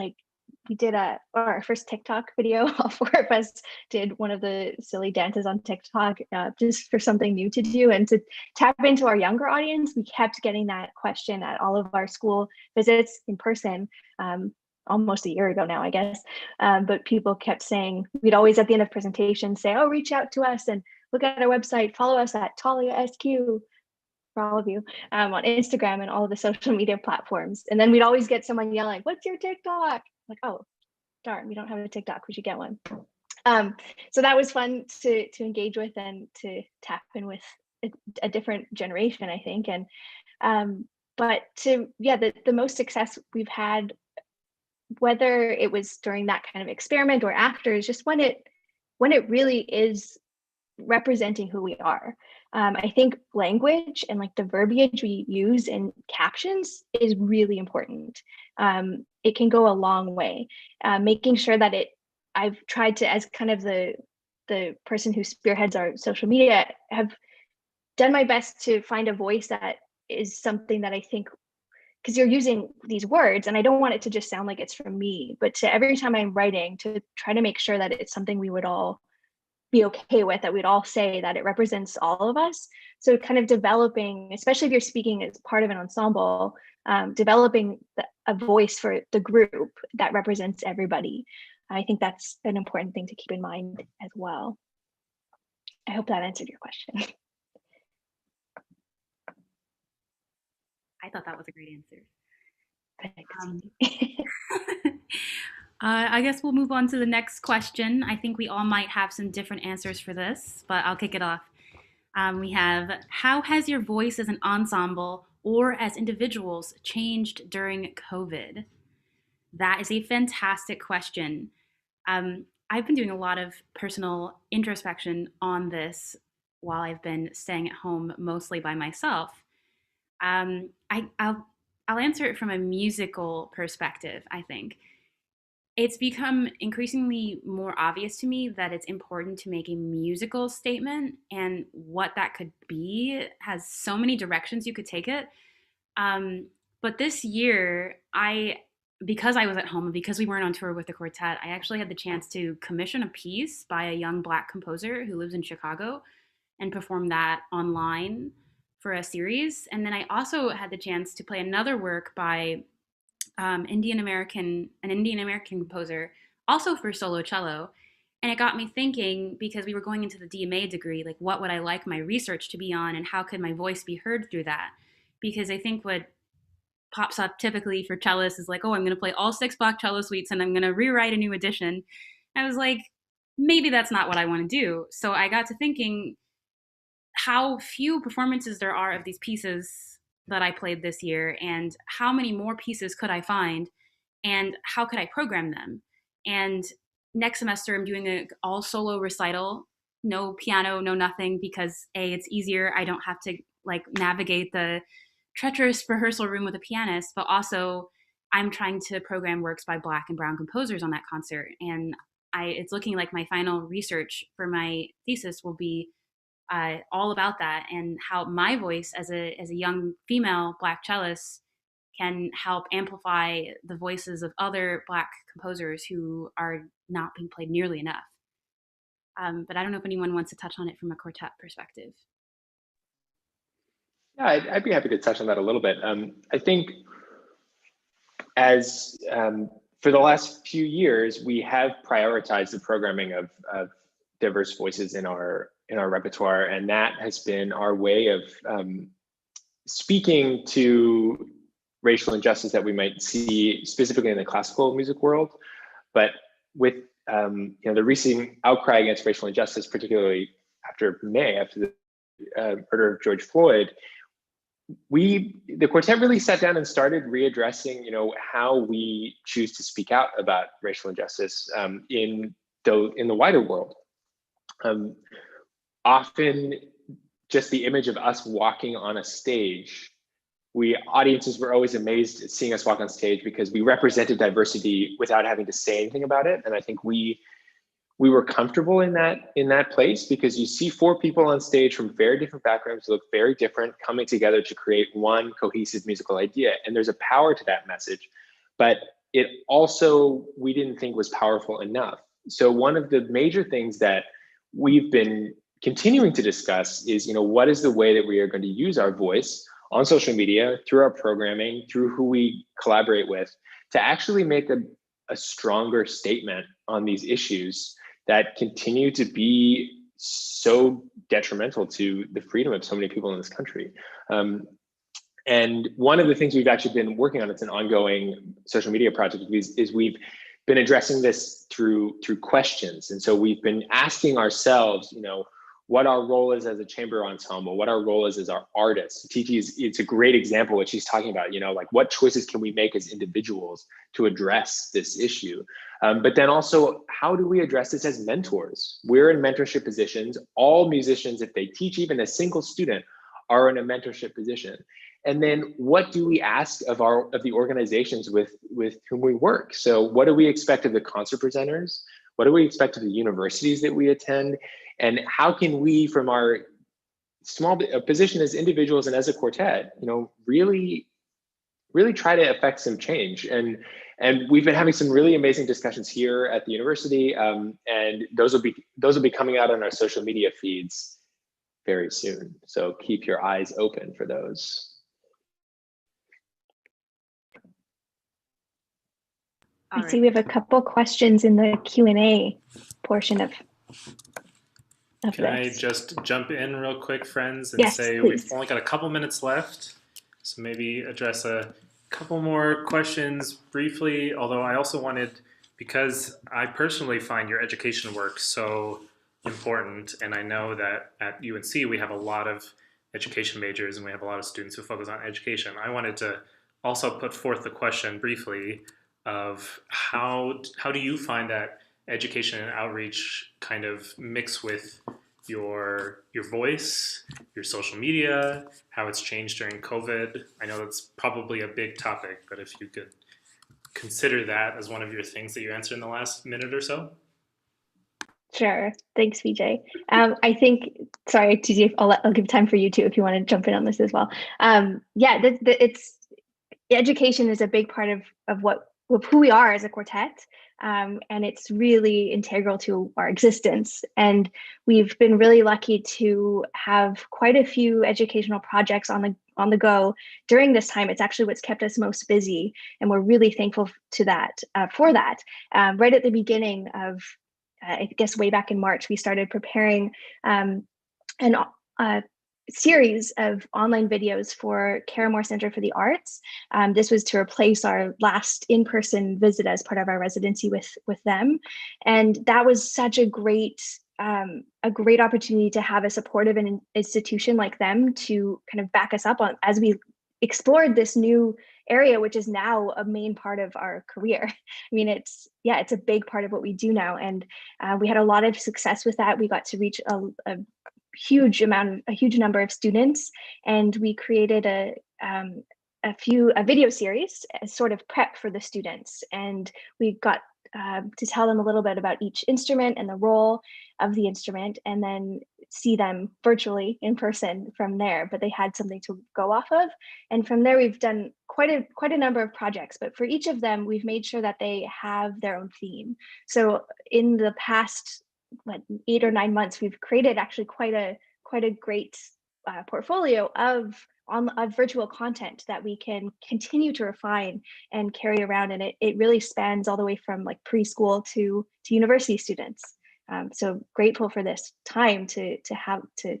we did our first TikTok video. All 4 of us did one of the silly dances on TikTok, just for something new to do and to tap into our younger audience. We kept getting that question at all of our school visits in person, almost a year ago now, I guess. But people kept saying, we'd always at the end of presentation say, oh, reach out to us and look at our website, follow us at Talia SQ, for all of you, on Instagram and all of the social media platforms. And then we'd always get someone yelling, what's your TikTok? Like, oh, darn, we don't have a TikTok, we should get one. So that was fun to engage with and to tap in with a different generation, I think. And but the most success we've had, whether it was during that kind of experiment or after, is just when it really is representing who we are. I think language and the verbiage we use in captions is really important. It can go a long way. Making sure that I've tried to, as kind of the person who spearheads our social media, have done my best to find a voice that is something that I think, because you're using these words and I don't want it to just sound like it's from me, but to every time I'm writing, to try to make sure that it's something we would all be okay with, that we'd all say that it represents all of us. So kind of developing, especially if you're speaking as part of an ensemble, developing a voice for the group that represents everybody. I think that's an important thing to keep in mind as well. I hope that answered your question. I thought that was a great answer. Thanks. I guess we'll move on to the next question. I think we all might have some different answers for this, but I'll kick it off. We have, how has your voice as an ensemble or as individuals changed during COVID? That is a fantastic question. I've been doing a lot of personal introspection on this while I've been staying at home mostly by myself. I'll answer it from a musical perspective, I think. It's become increasingly more obvious to me that it's important to make a musical statement, and what that could be has so many directions you could take it. Um, but this year, because I was at home and because we weren't on tour with the quartet, I actually had the chance to commission a piece by a young Black composer who lives in Chicago and perform that online for a series. And then I also had the chance to play another work by an Indian American composer, also for solo cello. And it got me thinking, because we were going into the DMA degree, like what would I like my research to be on and how could my voice be heard through that? Because I think what pops up typically for cellists is like, oh, I'm going to play all 6 Bach cello suites and I'm going to rewrite a new edition. I was like, maybe that's not what I want to do. So I got to thinking how few performances there are of these pieces that I played this year, and how many more pieces could I find, and how could I program them. And next semester I'm doing an all solo recital, no piano, no nothing, because A, it's easier. I don't have to like navigate the treacherous rehearsal room with a pianist, but also I'm trying to program works by Black and Brown composers on that concert. And it's looking like my final research for my thesis will be all about that, and how my voice as a young female Black cellist can help amplify the voices of other Black composers who are not being played nearly enough. But I don't know if anyone wants to touch on it from a quartet perspective. Yeah, I'd be happy to touch on that a little bit. I think as for the last few years, we have prioritized the programming of diverse voices in our repertoire, and that has been our way of speaking to racial injustice that we might see specifically in the classical music world. But with the recent outcry against racial injustice, particularly after the murder of George Floyd, the quartet really sat down and started readdressing, how we choose to speak out about racial injustice in the wider world. Often, just the image of us walking on a stage, audiences were always amazed at seeing us walk on stage because we represented diversity without having to say anything about it. And I think we were comfortable in that place, because you see 4 people on stage from very different backgrounds who look very different coming together to create one cohesive musical idea. And there's a power to that message, but it also, we didn't think was powerful enough. So one of the major things that we've been continuing to discuss is, what is the way that we are going to use our voice on social media, through our programming, through who we collaborate with, to actually make a stronger statement on these issues that continue to be so detrimental to the freedom of so many people in this country. And one of the things we've actually been working on, it's an ongoing social media project, is we've been addressing this through questions. And so we've been asking ourselves, what our role is as a chamber ensemble, what our role is as our artists. It's a great example what she's talking about, like what choices can we make as individuals to address this issue? But then also, how do we address this as mentors? We're in mentorship positions. All musicians, if they teach even a single student, are in a mentorship position. And then what do we ask of the organizations with whom we work? So what do we expect of the concert presenters? What do we expect of the universities that we attend? And how can we, from our small position as individuals and as a quartet, really try to affect some change? And we've been having some really amazing discussions here at the university, and those will be coming out on our social media feeds very soon. So keep your eyes open for those. I see we have a couple questions in the Q&A portion of Can I this. just jump in real quick, friends, and say please. We've only got a couple minutes left, so maybe address a couple more questions briefly, although I also wanted, because I personally find your education work so important, and I know that at UNC we have a lot of education majors, and we have a lot of students who focus on education. I wanted to also put forth the question briefly of how do you find that education and outreach kind of mix with your voice, your social media, how it's changed during COVID? I know that's probably a big topic, but if you could consider that as one of your things that you answered in the last minute or so. Sure. Thanks, VJ. I think, sorry, TJ, I'll give time for you too if you want to jump in on this as well. Yeah, it's education is a big part of who we are as a quartet, and it's really integral to our existence. And we've been really lucky to have quite a few educational projects on the go during this time. It's actually what's kept us most busy, and we're really thankful to that for that. Right at the beginning of I guess way back in March, we started preparing an series of online videos for Karamor Center for the Arts. This was to replace our last in-person visit as part of our residency with them. And that was such a great opportunity to have a supportive institution like them to kind of back us up on as we explored this new area, which is now a main part of our career. I mean, it's a big part of what we do now. And we had a lot of success with that. We got to reach a huge number of students, and we created a video series as sort of prep for the students. And we got to tell them a little bit about each instrument and the role of the instrument, and then see them virtually in person from there. But they had something to go off of. And from there, we've done quite a number of projects, but for each of them, we've made sure that they have their own theme. So in the past 8 or 9 months, we've created actually quite a great portfolio of virtual content that we can continue to refine and carry around. And it really spans all the way from like preschool to university students. So grateful for this time to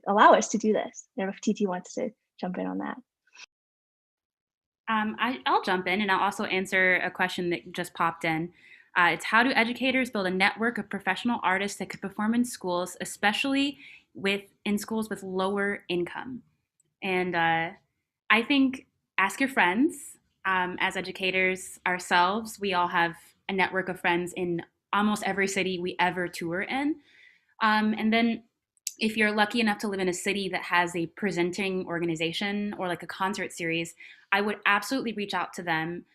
allow us to do this. I don't know if TT wants to jump in on that. I'll jump in, and I'll also answer a question that just popped in. It's how do educators build a network of professional artists that could perform in schools, especially in schools with lower income? And I think ask your friends. As educators ourselves, we all have a network of friends in almost every city we ever tour in. And then if you're lucky enough to live in a city that has a presenting organization or like a concert series, I would absolutely reach out to them.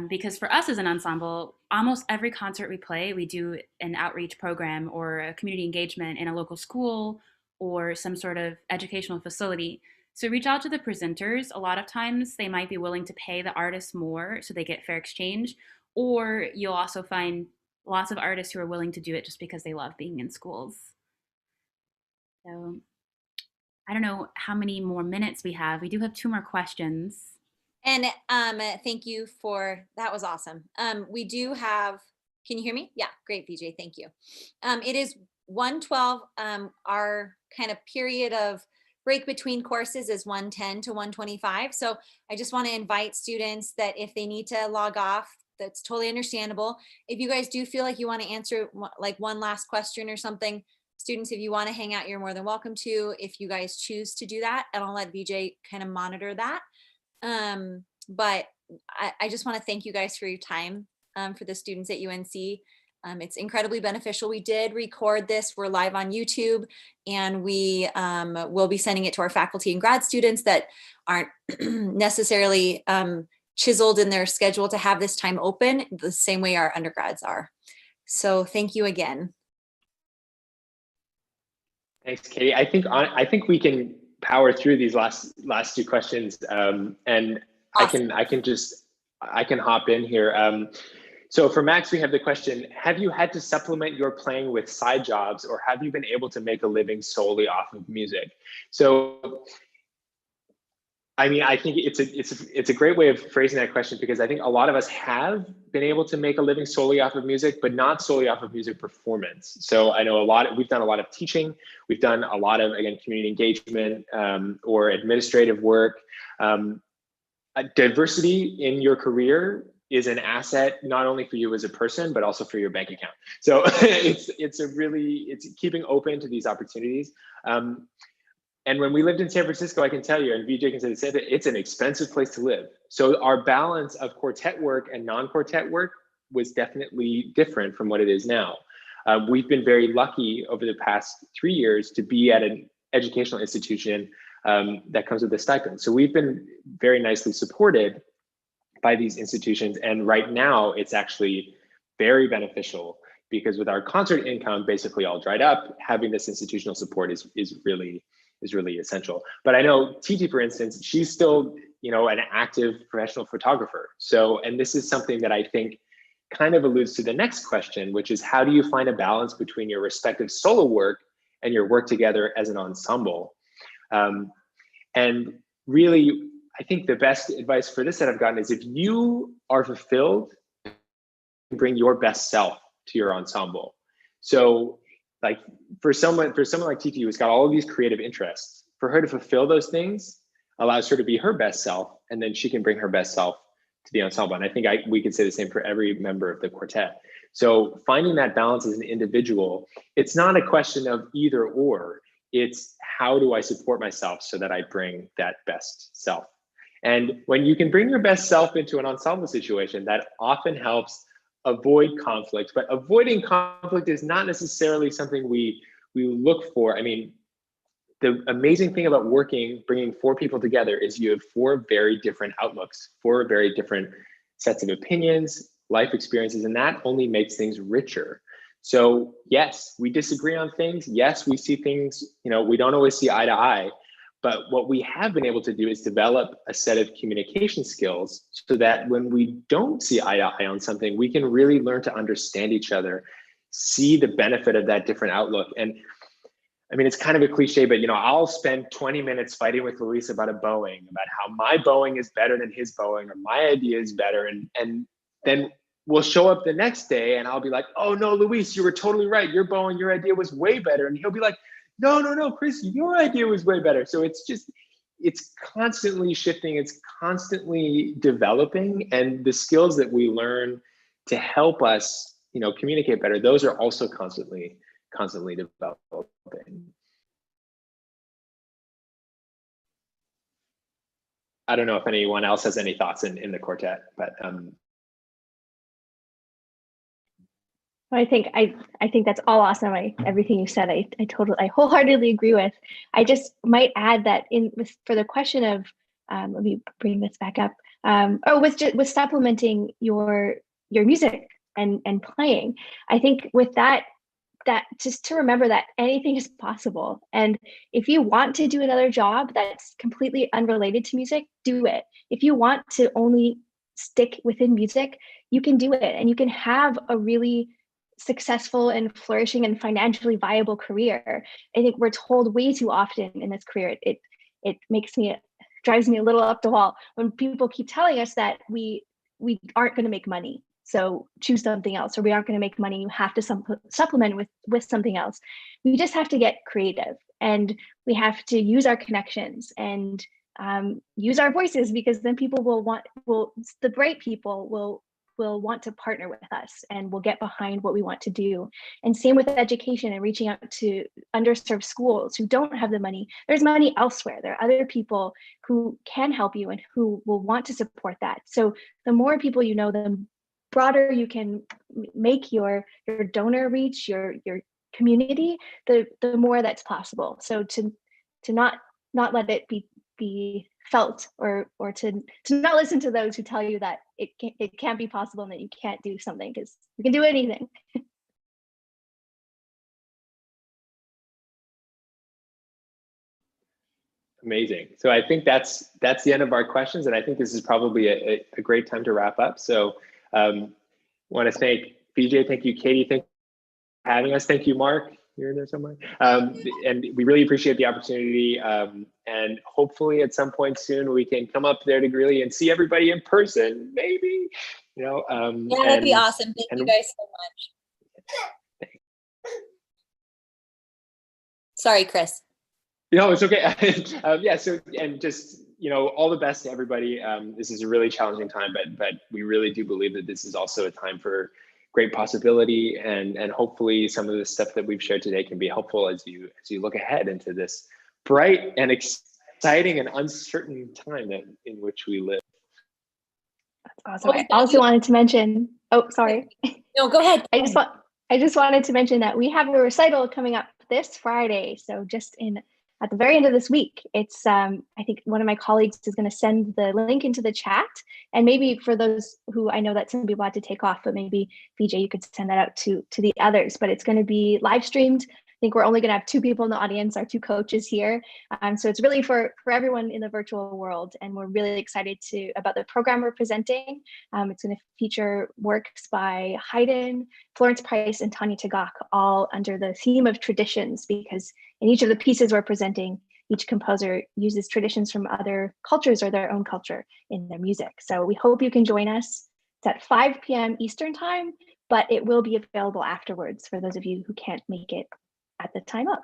Because for us as an ensemble, almost every concert we play, we do an outreach program or a community engagement in a local school or some sort of educational facility. So reach out to the presenters. A lot of times they might be willing to pay the artists more so they get fair exchange, or you'll also find lots of artists who are willing to do it just because they love being in schools. So I don't know how many more minutes we have. We do have 2 more questions. And thank you for, that was awesome. We do have, can you hear me? Yeah, great, VJ, thank you. It is 1:12. Our kind of period of break between courses is 1:10 to 1:25. So I just want to invite students that if they need to log off, that's totally understandable. If you guys do feel like you want to answer like one last question or something, students, if you want to hang out, you're more than welcome to, if you guys choose to do that, and I'll let VJ kind of monitor that. But I just want to thank you guys for your time, for the students at UNC. It's incredibly beneficial. We did record this. We're live on YouTube, and we will be sending it to our faculty and grad students that aren't necessarily chiseled in their schedule to have this time open the same way our undergrads are. So thank you again. Thanks, Katie. I think we can power through these last 2 questions, and awesome. I can hop in here. So for Max, we have the question: have you had to supplement your playing with side jobs, or have you been able to make a living solely off of music? So, I mean, I think it's a great way of phrasing that question, because I think a lot of us have been able to make a living solely off of music, but not solely off of music performance. So I know we've done a lot of teaching, we've done a lot of, again, community engagement or administrative work. Diversity in your career is an asset, not only for you as a person, but also for your bank account. So it's keeping open to these opportunities. And when we lived in San Francisco, I can tell you, and VJ can say the same thing, it's an expensive place to live. So our balance of quartet work and non-quartet work was definitely different from what it is now. We've been very lucky over the past 3 years to be at an educational institution that comes with a stipend. So we've been very nicely supported by these institutions. And right now it's actually very beneficial because with our concert income basically all dried up, having this institutional support is really essential. But I know Titi, for instance, she's still, an active professional photographer. So, and this is something that I think kind of alludes to the next question, which is how do you find a balance between your respective solo work and your work together as an ensemble? And really, I think the best advice for this that I've gotten is if you are fulfilled, bring your best self to your ensemble. So like for someone like Titi, who's got all of these creative interests, for her to fulfill those things allows her to be her best self, and then she can bring her best self to the ensemble. And I think we could say the same for every member of the quartet. So finding that balance as an individual, it's not a question of either or, it's how do I support myself so that I bring that best self. And when you can bring your best self into an ensemble situation, that often helps avoid conflict. But avoiding conflict is not necessarily something we look for. I mean, the amazing thing about bringing 4 people together is you have 4 very different outlooks, 4 very different sets of opinions, life experiences, and that only makes things richer. So yes, we disagree on things. Yes, we see things, we don't always see eye to eye, but what we have been able to do is develop a set of communication skills so that when we don't see eye to eye on something, we can really learn to understand each other, see the benefit of that different outlook. And I mean, it's kind of a cliche, but I'll spend 20 minutes fighting with Luis about a bowing, about how my bowing is better than his bowing, or my idea is better. And then we'll show up the next day and I'll be like, oh no, Luis, you were totally right. Your bowing, your idea was way better. And he'll be like, no, Chris, your idea was way better. So it's constantly shifting. It's constantly developing. And the skills that we learn to help us, communicate better, those are also constantly developing. I don't know if anyone else has any thoughts in the quartet, but I think that's all awesome. Everything you said, I wholeheartedly agree with. I just might add that for the question of let me bring this back up. With supplementing your music and playing, I think with that just to remember that anything is possible. And if you want to do another job that's completely unrelated to music, do it. If you want to only stick within music, you can do it, and you can have a really successful and flourishing and financially viable career. I think we're told way too often in this career, it drives me a little up the wall when people keep telling us that we aren't going to make money, so choose something else, or we aren't going to make money, you have to supplement with something else. We just have to get creative, and we have to use our connections and use our voices, because then people the bright people will want to partner with us and will get behind what we want to do. And same with education and reaching out to underserved schools who don't have the money. There's money elsewhere. There are other people who can help you and who will want to support that. So the more people you know, the broader you can make your donor reach, your community, the more that's possible. So to not let it be felt, or to not listen to those who tell you that it can't be possible and that you can't do something, because you can do anything. Amazing. So I think that's the end of our questions, and I think this is probably a great time to wrap up. So want to thank BJ, thank you, Katie, thank you for having us. Thank you, Mark. You're in there somewhere. And we really appreciate the opportunity. And hopefully at some point soon we can come up there to Greeley and see everybody in person, maybe. Yeah, that'd be awesome. Thank you guys so much. Sorry, Chris. No, it's okay. Yeah, so, and just, all the best to everybody. This is a really challenging time, but we really do believe that this is also a time for great possibility, and hopefully some of the stuff that we've shared today can be helpful as you look ahead into this bright and exciting and uncertain time in which we live. That's awesome. I also wanted to mention, oh, sorry. No, go ahead. I just wanted to mention that we have a recital coming up this Friday. So just at the very end of this week, it's I think one of my colleagues is going to send the link into the chat. And maybe for those who, I know that some people had to take off, but maybe VJ, you could send that out to the others. But it's going to be live streamed. I think we're only going to have 2 people in the audience, our 2 coaches here. So it's really for everyone in the virtual world. And we're really excited about the program we're presenting. It's going to feature works by Haydn, Florence Price, and Tanya Tagaq, all under the theme of traditions, because in each of the pieces we're presenting, each composer uses traditions from other cultures or their own culture in their music. So we hope you can join us. It's at 5 p.m. Eastern time, but it will be available afterwards for those of you who can't make it at the time of.